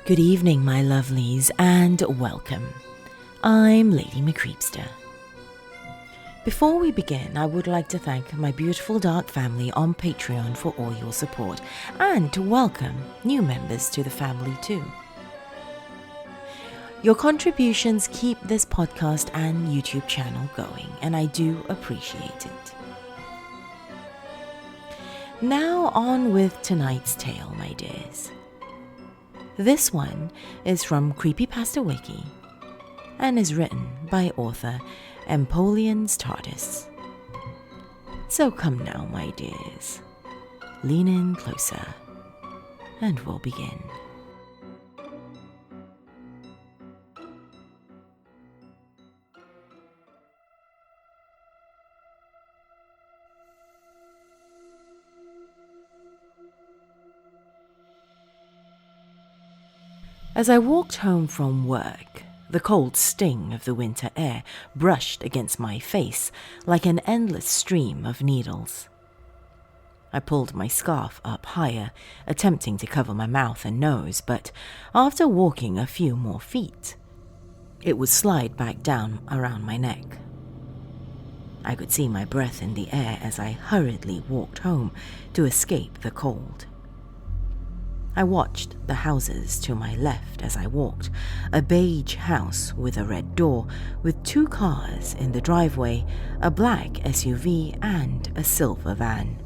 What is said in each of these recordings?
Good evening, my lovelies, and welcome. I'm Lady McCreepsta. Before we begin, I would like to thank my beautiful dark family on Patreon for all your support, and to welcome new members to the family too. Your contributions keep this podcast and YouTube channel going, and I do appreciate it. Now on with tonight's tale, my dears. This one is from Creepypasta Wiki and is written by author Empoleon'sTARDIS. So come now, my dears, lean in closer and we'll begin. As I walked home from work, the cold sting of the winter air brushed against my face like an endless stream of needles. I pulled my scarf up higher, attempting to cover my mouth and nose, but after walking a few more feet, it would slide back down around my neck. I could see my breath in the air as I hurriedly walked home to escape the cold. I watched the houses to my left as I walked, a beige house with a red door, with 2 cars in the driveway, a black SUV and a silver van.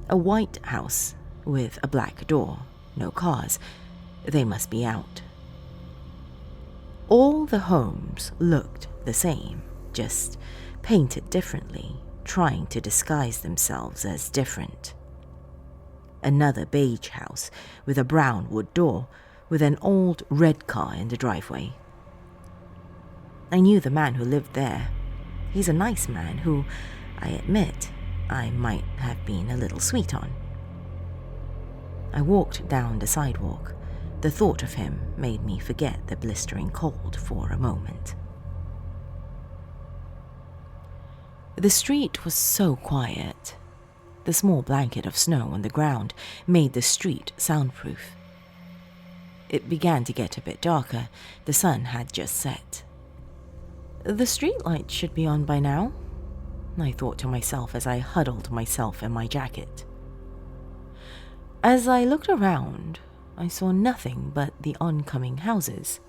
A white house with a black door, no cars, they must be out. All the homes looked the same, just painted differently, trying to disguise themselves as different. Another beige house with a brown wood door, with an old red car in the driveway. I knew the man who lived there. He's a nice man who, I admit, I might have been a little sweet on. I walked down the sidewalk. The thought of him made me forget the blistering cold for a moment. The street was so quiet. The small blanket of snow on the ground made the street soundproof. It began to get a bit darker. The sun had just set. The streetlight should be on by now, I thought to myself as I huddled myself in my jacket. As I looked around, I saw nothing but the oncoming houses.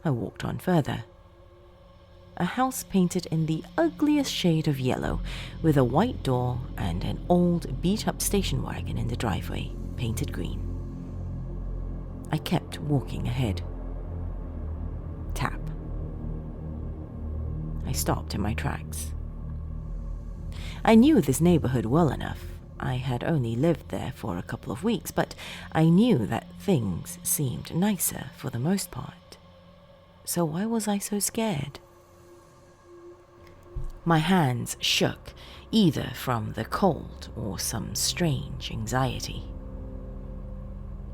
I walked on further. A house painted in the ugliest shade of yellow, with a white door and an old beat-up station wagon in the driveway, painted green. I kept walking ahead. Tap. I stopped in my tracks. I knew this neighborhood well enough. I had only lived there for a couple of weeks, but I knew that things seemed nicer for the most part. So why was I so scared? My hands shook, either from the cold or some strange anxiety.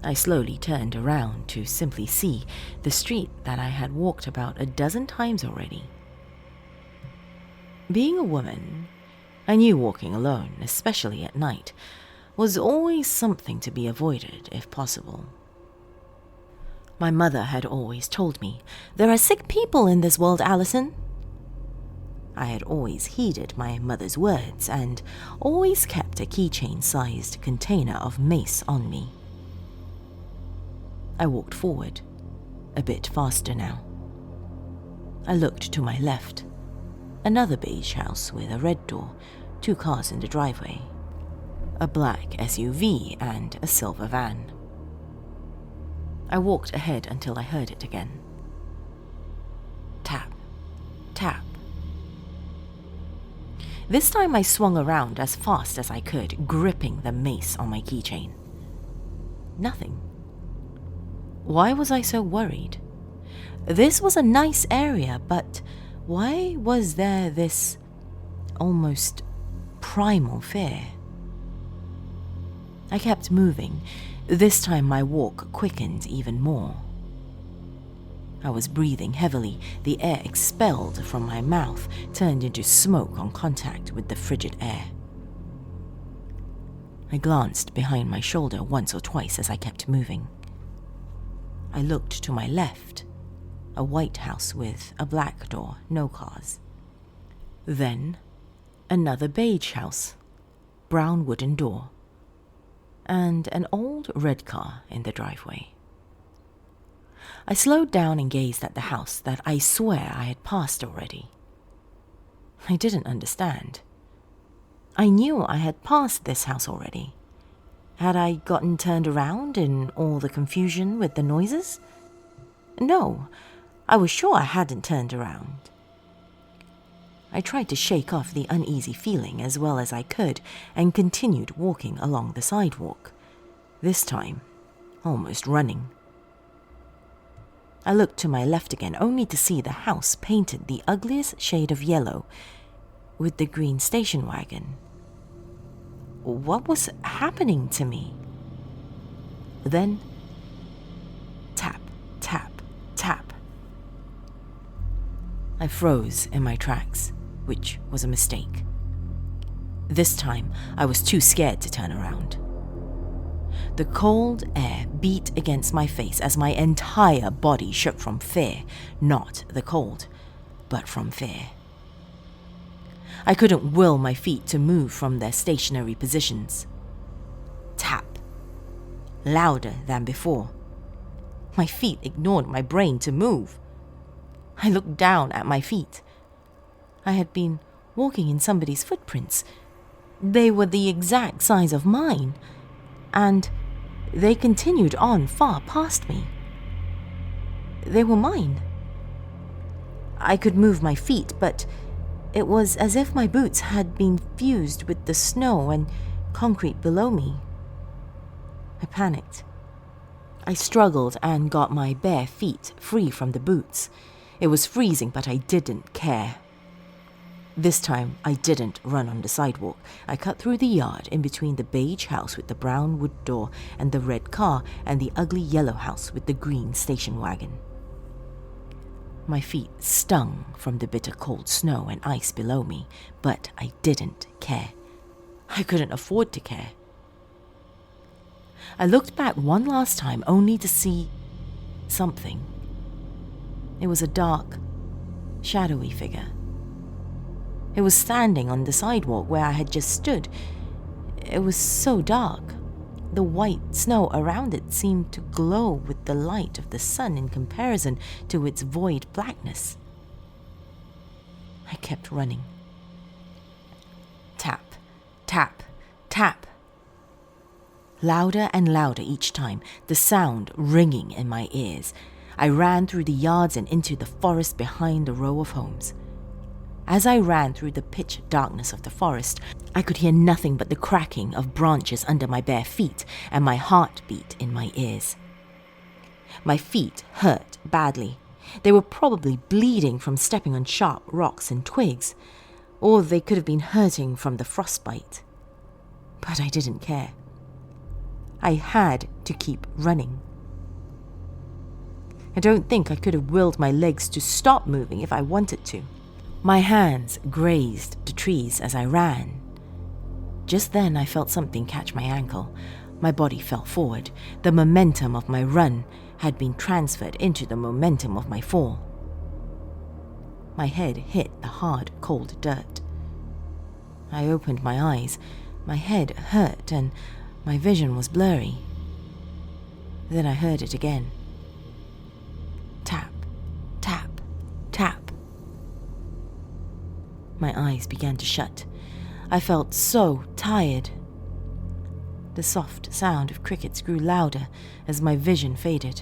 I slowly turned around to simply see the street that I had walked about a dozen times already. Being a woman, I knew walking alone, especially at night, was always something to be avoided if possible. My mother had always told me, "There are sick people in this world, Allison." I had always heeded my mother's words and always kept a keychain-sized container of mace on me. I walked forward, a bit faster now. I looked to my left. Another beige house with a red door, 2 cars in the driveway, a black SUV and a silver van. I walked ahead until I heard it again. Tap, tap. This time I swung around as fast as I could, gripping the mace on my keychain. Nothing. Why was I so worried? This was a nice area, but why was there this almost primal fear? I kept moving. This time my walk quickened even more. I was breathing heavily. The air expelled from my mouth turned into smoke on contact with the frigid air. I glanced behind my shoulder once or twice as I kept moving. I looked to my left, a white house with a black door, no cars. Then, another beige house, brown wooden door, and an old red car in the driveway. I slowed down and gazed at the house that I swear I had passed already. I didn't understand. I knew I had passed this house already. Had I gotten turned around in all the confusion with the noises? No, I was sure I hadn't turned around. I tried to shake off the uneasy feeling as well as I could and continued walking along the sidewalk, this time almost running. I looked to my left again only to see the house painted the ugliest shade of yellow with the green station wagon. What was happening to me? Then, tap, tap, tap. I froze in my tracks, which was a mistake. This time, I was too scared to turn around. The cold air beat against my face as my entire body shook from fear, not the cold, but from fear. I couldn't will my feet to move from their stationary positions. Tap. Louder than before. My feet ignored my brain to move. I looked down at my feet. I had been walking in somebody's footprints. They were the exact size of mine, and they continued on far past me. They were mine. I could move my feet, but it was as if my boots had been fused with the snow and concrete below me. I panicked. I struggled and got my bare feet free from the boots. It was freezing, but I didn't care. This time, I didn't run on the sidewalk. I cut through the yard in between the beige house with the brown wood door and the red car and the ugly yellow house with the green station wagon. My feet stung from the bitter cold snow and ice below me, but I didn't care. I couldn't afford to care. I looked back one last time only to see something. It was a dark, shadowy figure. It was standing on the sidewalk where I had just stood. It was so dark. The white snow around it seemed to glow with the light of the sun in comparison to its void blackness. I kept running. Tap, tap, tap. Louder and louder each time, the sound ringing in my ears. I ran through the yards and into the forest behind the row of homes. As I ran through the pitch darkness of the forest, I could hear nothing but the cracking of branches under my bare feet and my heartbeat in my ears. My feet hurt badly. They were probably bleeding from stepping on sharp rocks and twigs, or they could have been hurting from the frostbite. But I didn't care. I had to keep running. I don't think I could have willed my legs to stop moving if I wanted to. My hands grazed the trees as I ran. Just then I felt something catch my ankle. My body fell forward. The momentum of my run had been transferred into the momentum of my fall. My head hit the hard, cold dirt. I opened my eyes. My head hurt and my vision was blurry. Then I heard it again. Tap, tap, tap. My eyes began to shut. I felt so tired. The soft sound of crickets grew louder as my vision faded.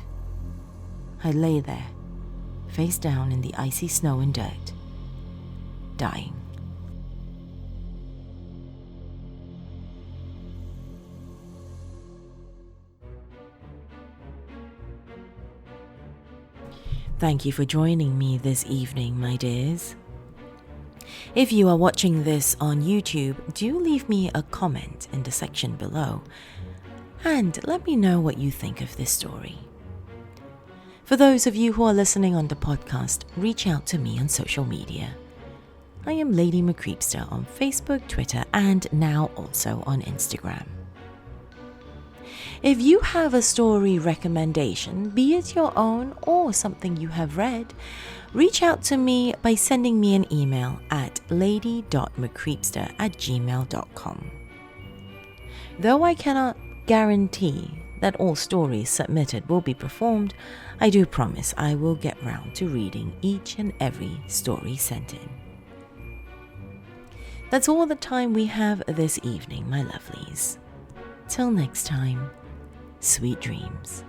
I lay there, face down in the icy snow and dirt, dying. Thank you for joining me this evening, my dears. If you are watching this on YouTube, do leave me a comment in the section below and let me know what you think of this story. For those of you who are listening on the podcast, reach out to me on social media. I am Lady McCreepster on Facebook, Twitter, and now also on Instagram. If you have a story recommendation, be it your own or something you have read, reach out to me by sending me an email at lady.mccreepster@gmail.com. Though I cannot guarantee that all stories submitted will be performed, I do promise I will get round to reading each and every story sent in. That's all the time we have this evening, my lovelies. Till next time, sweet dreams.